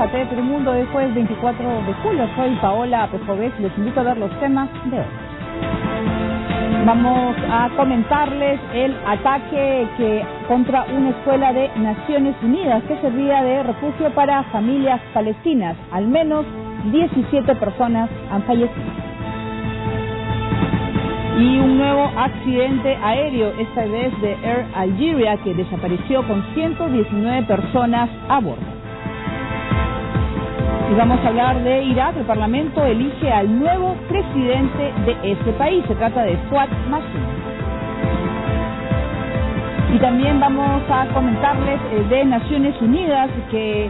a TV Telemundo de jueves 24 de julio. Soy Paola Pescoves y les invito a ver los temas de hoy. Vamos a comentarles el ataque contra una escuela de Naciones Unidas que servía de refugio para familias palestinas. Al menos 17 personas han fallecido. Y un nuevo accidente aéreo, esta vez de Air Algeria, que desapareció con 119 personas a bordo. Y vamos a hablar de Irak. El Parlamento elige al nuevo presidente de este país. Se trata de Fuad Masum. Y también vamos a comentarles de Naciones Unidas, que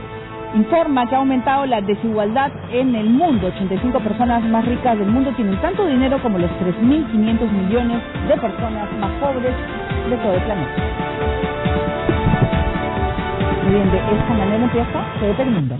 informa que ha aumentado la desigualdad en el mundo. 85 personas más ricas del mundo tienen tanto dinero como los 3.500 millones de personas más pobres de todo el planeta. Muy bien, de esta manera empieza TV Telemundo.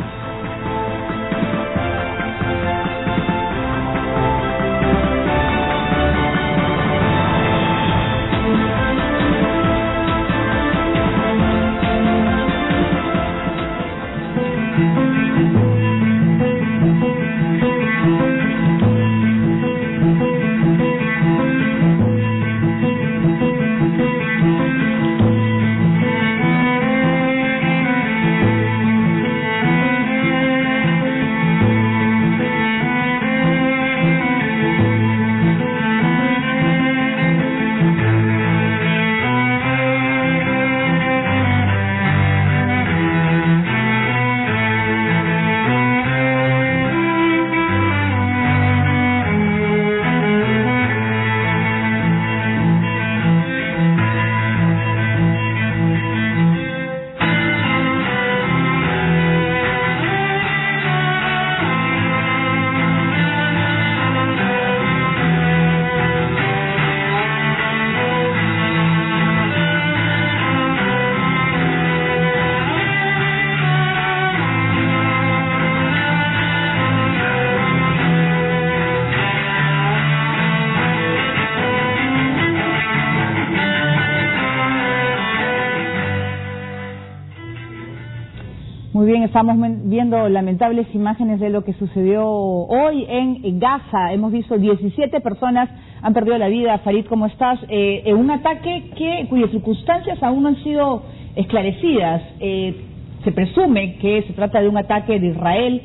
Muy bien, estamos viendo lamentables imágenes de lo que sucedió hoy en Gaza. Hemos visto 17 personas han perdido la vida. Farid, ¿cómo estás? Un ataque cuyas circunstancias aún no han sido esclarecidas. Se presume que se trata de un ataque de Israel.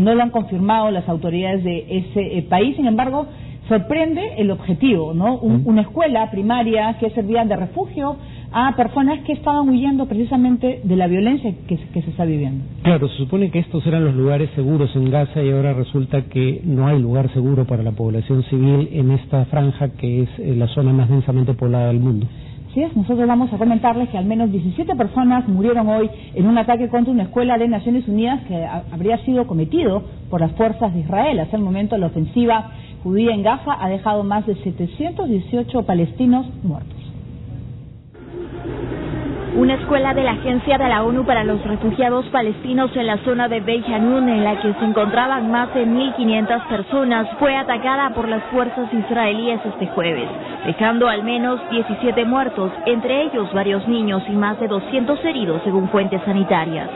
No lo han confirmado las autoridades de ese país. Sin embargo, sorprende el objetivo, ¿no? Una escuela primaria que servía de refugio a personas que estaban huyendo precisamente de la violencia que se está viviendo. Claro, se supone que estos eran los lugares seguros en Gaza y ahora resulta que no hay lugar seguro para la población civil en esta franja que es la zona más densamente poblada del mundo. Sí, nosotros vamos a comentarles que al menos 17 personas murieron hoy en un ataque contra una escuela de Naciones Unidas que habría sido cometido por las fuerzas de Israel. Hasta el momento la ofensiva judía en Gaza ha dejado más de 718 palestinos muertos. Una escuela de la Agencia de la ONU para los Refugiados Palestinos en la zona de Beit Hanun, en la que se encontraban más de 1.500 personas, fue atacada por las fuerzas israelíes este jueves, dejando al menos 17 muertos, entre ellos varios niños y más de 200 heridos según fuentes sanitarias.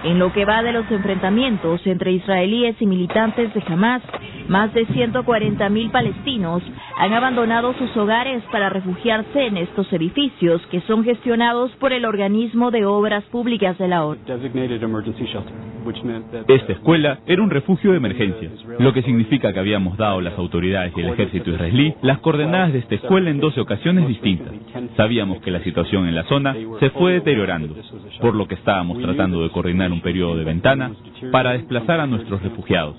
En lo que va de los enfrentamientos entre israelíes y militantes de Hamas, más de 140.000 palestinos han abandonado sus hogares para refugiarse en estos edificios que son gestionados por el Organismo de Obras Públicas de la ONU. Esta escuela era un refugio de emergencia, lo que significa que habíamos dado a las autoridades y el ejército israelí las coordenadas de esta escuela en 12 ocasiones distintas. Sabíamos que la situación en la zona se fue deteriorando, por lo que estábamos tratando de coordinar un periodo de ventana para desplazar a nuestros refugiados.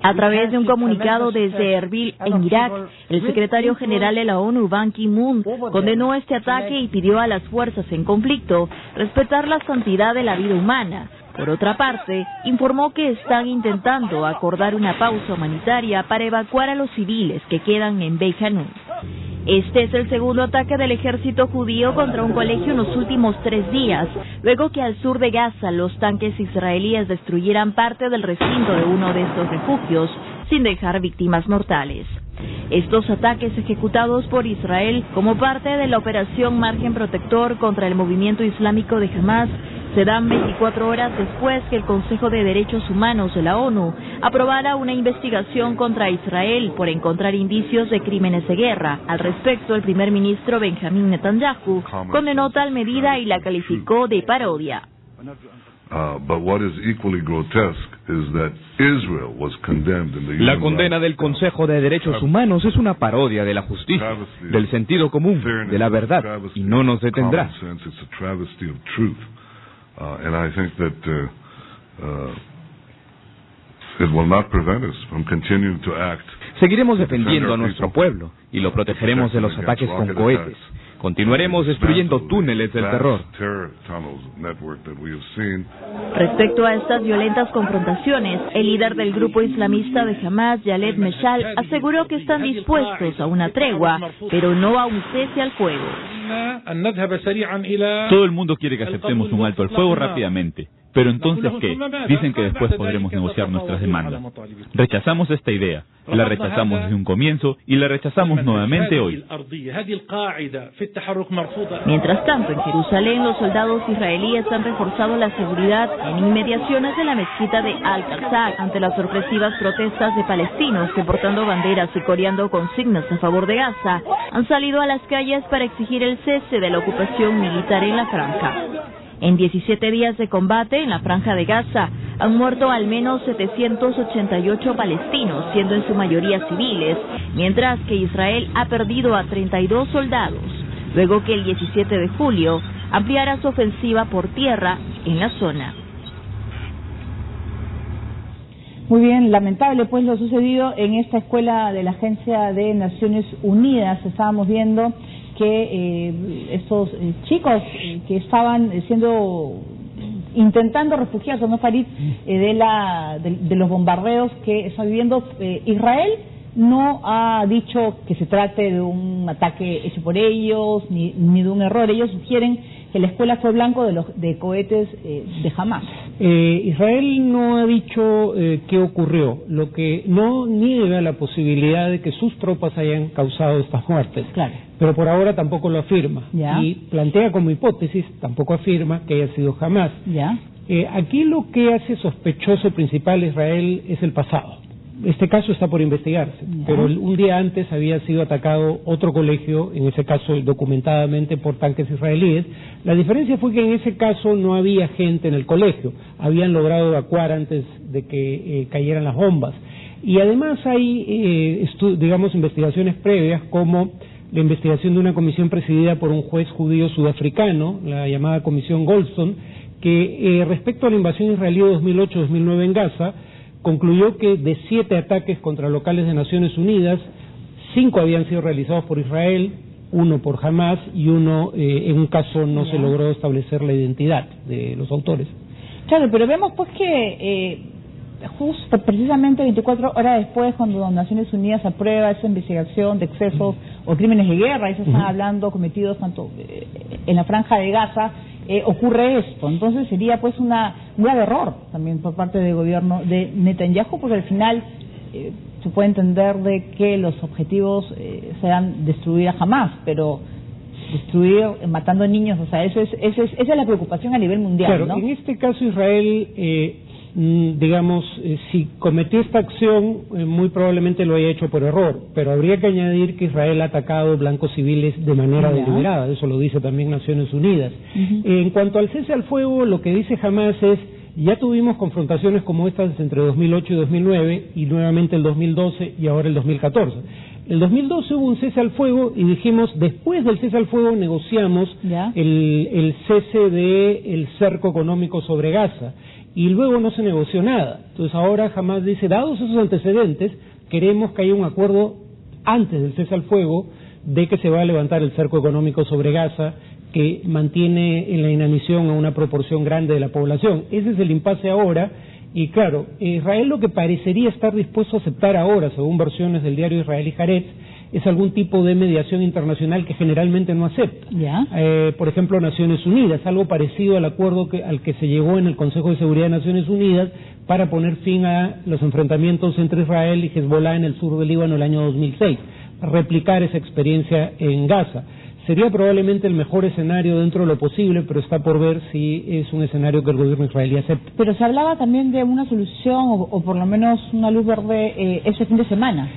A través de un comunicado desde Erbil, en Irak, el secretario general de la ONU, Ban Ki-moon, condenó este ataque y pidió a las fuerzas en conflicto respetar la santidad de la vida humana. Por otra parte, informó que están intentando acordar una pausa humanitaria para evacuar a los civiles que quedan en Beit Hanun. Este es el segundo ataque del ejército judío contra un colegio en los últimos 3 días, luego que al sur de Gaza los tanques israelíes destruyeran parte del recinto de uno de estos refugios, sin dejar víctimas mortales. Estos ataques ejecutados por Israel como parte de la operación Margen Protector contra el movimiento islámico de Hamas Se dan 24 horas después que el Consejo de Derechos Humanos de la ONU aprobara una investigación contra Israel por encontrar indicios de crímenes de guerra. Al respecto, el primer ministro Benjamín Netanyahu condenó tal medida y la calificó de parodia. La condena del Consejo de Derechos Humanos es una parodia de la justicia, del sentido común, de la verdad, y no nos detendrá. Seguiremos defendiendo a nuestro pueblo y lo protegeremos de los ataques con cohetes. Continuaremos destruyendo túneles del terror. Respecto a estas violentas confrontaciones, el líder del grupo islamista de Hamas, Khaled Meshal, aseguró que están dispuestos a una tregua, pero no a un cese al fuego. Todo el mundo quiere que aceptemos un alto al fuego rápidamente. Pero entonces, ¿qué? Dicen que después podremos negociar nuestras demandas. Rechazamos esta idea. La rechazamos desde un comienzo y la rechazamos nuevamente hoy. Mientras tanto, en Jerusalén, los soldados israelíes han reforzado la seguridad en inmediaciones de la mezquita de Al-Aqsa ante las sorpresivas protestas de palestinos que, portando banderas y coreando consignas a favor de Gaza, han salido a las calles para exigir el cese de la ocupación militar en la franja. En 17 días de combate en la franja de Gaza han muerto al menos 788 palestinos, siendo en su mayoría civiles, mientras que Israel ha perdido a 32 soldados, luego que el 17 de julio ampliara su ofensiva por tierra en la zona. Muy bien, lamentable pues lo sucedido en esta escuela de la Agencia de Naciones Unidas. Estábamos viendo que estos chicos que estaban intentando refugiarse, ¿no, Farid? De los bombardeos que está viviendo Israel, no ha dicho que se trate de un ataque hecho por ellos ni de un error. Ellos sugieren que la escuela fue blanco de cohetes de Hamas. Israel no ha dicho qué ocurrió, lo que no niega la posibilidad de que sus tropas hayan causado estas muertes. Claro. Pero por ahora tampoco lo afirma. Ya. Y plantea como hipótesis, tampoco afirma que haya sido Hamas. Ya. Aquí lo que hace sospechoso principal a Israel es el pasado. Este caso está por investigarse, pero un día antes había sido atacado otro colegio, en ese caso documentadamente por tanques israelíes. La diferencia fue que en ese caso no había gente en el colegio, habían logrado evacuar antes de que cayeran las bombas. Y además hay, investigaciones previas como la investigación de una comisión presidida por un juez judío sudafricano, la llamada Comisión Goldstone, que respecto a la invasión israelí de 2008-2009 en Gaza, concluyó que de 7 ataques contra locales de Naciones Unidas, 5 habían sido realizados por Israel, 1 por Hamas y 1, en un caso no se logró establecer la identidad de los autores. Claro, pero vemos pues que justo precisamente 24 horas después, cuando Naciones Unidas aprueba esa investigación de excesos o crímenes de guerra, eso están hablando cometidos tanto en la franja de Gaza, ocurre esto. Entonces sería pues un grave error también por parte del gobierno de Netanyahu, porque al final se puede entender de que los objetivos serán destruir a Hamas, pero destruir matando niños, o sea, esa es la preocupación a nivel mundial. Claro, ¿no? En este caso Israel, si cometió esta acción, muy probablemente lo haya hecho por error, pero habría que añadir que Israel ha atacado blancos civiles de manera deliberada, eso lo dice también Naciones Unidas. En cuanto al cese al fuego, lo que dice Hamas es: ya tuvimos confrontaciones como estas entre 2008 y 2009, y nuevamente el 2012 y ahora el 2014. El 2012 hubo un cese al fuego y dijimos, después del cese al fuego negociamos el cese del cerco económico sobre Gaza, y luego no se negoció nada. Entonces ahora Hamas dice, dados esos antecedentes, queremos que haya un acuerdo antes del cese al fuego de que se va a levantar el cerco económico sobre Gaza, que mantiene en la inanición a una proporción grande de la población. Ese es el impasse ahora, y claro, Israel lo que parecería estar dispuesto a aceptar ahora, según versiones del diario israelí Haaretz, es algún tipo de mediación internacional que generalmente no acepta. Por ejemplo, Naciones Unidas, algo parecido al acuerdo al que se llegó en el Consejo de Seguridad de Naciones Unidas para poner fin a los enfrentamientos entre Israel y Hezbollah en el sur del Líbano el año 2006, replicar esa experiencia en Gaza. Sería probablemente el mejor escenario dentro de lo posible, pero está por ver si es un escenario que el gobierno israelí acepta. Pero se hablaba también de una solución, o por lo menos una luz verde, ese fin de semana.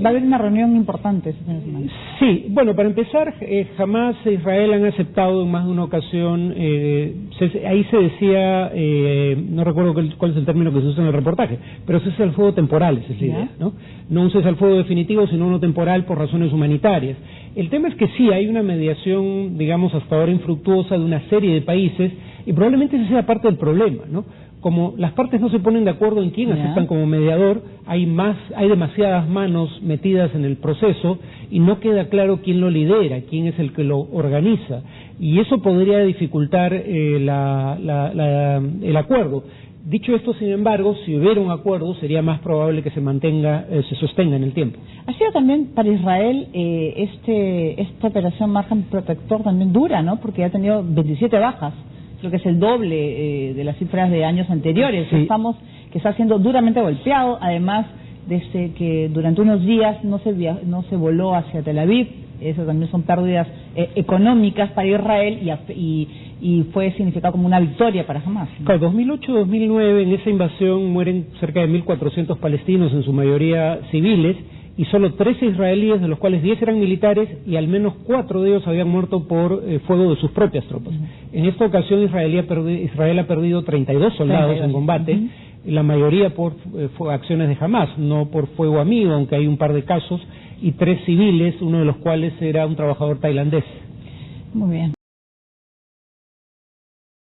Va a haber una reunión importante ese fin de semana. Sí, bueno, para empezar, jamás Israel han aceptado en más de una ocasión, ahí se decía, no recuerdo cuál es el término que se usa en el reportaje, pero cese al fuego temporal, esa es la idea, ¿no? No un cese al fuego definitivo, sino uno temporal por razones humanitarias. El tema es que sí, hay una mediación, digamos, hasta ahora infructuosa de una serie de países, y probablemente ese sea parte del problema, ¿no? Como las partes no se ponen de acuerdo en quién aceptan como mediador, hay demasiadas manos metidas en el proceso y no queda claro quién lo lidera, quién es el que lo organiza, y eso podría dificultar el acuerdo. Dicho esto, sin embargo, si hubiera un acuerdo, sería más probable que se sostenga en el tiempo. Ha sido también para Israel esta operación Margen Protector también dura, ¿no? Porque ha tenido 27 bajas, creo que es el doble de las cifras de años anteriores. Sí. Que está siendo duramente golpeado, además desde que durante unos días no se voló hacia Tel Aviv. Eso también son pérdidas económicas para Israel y fue significado como una victoria para Hamás, ¿no? Claro, 2008-2009 en esa invasión mueren cerca de 1.400 palestinos, en su mayoría civiles, y solo 13 israelíes, de los cuales 10 eran militares, y al menos 4 de ellos habían muerto por fuego de sus propias tropas. En esta ocasión Israel ha perdido 32 soldados en combate, la mayoría por acciones de Hamás, no por fuego amigo, aunque hay un par de casos, y 3 civiles, uno de los cuales era un trabajador tailandés. Muy bien.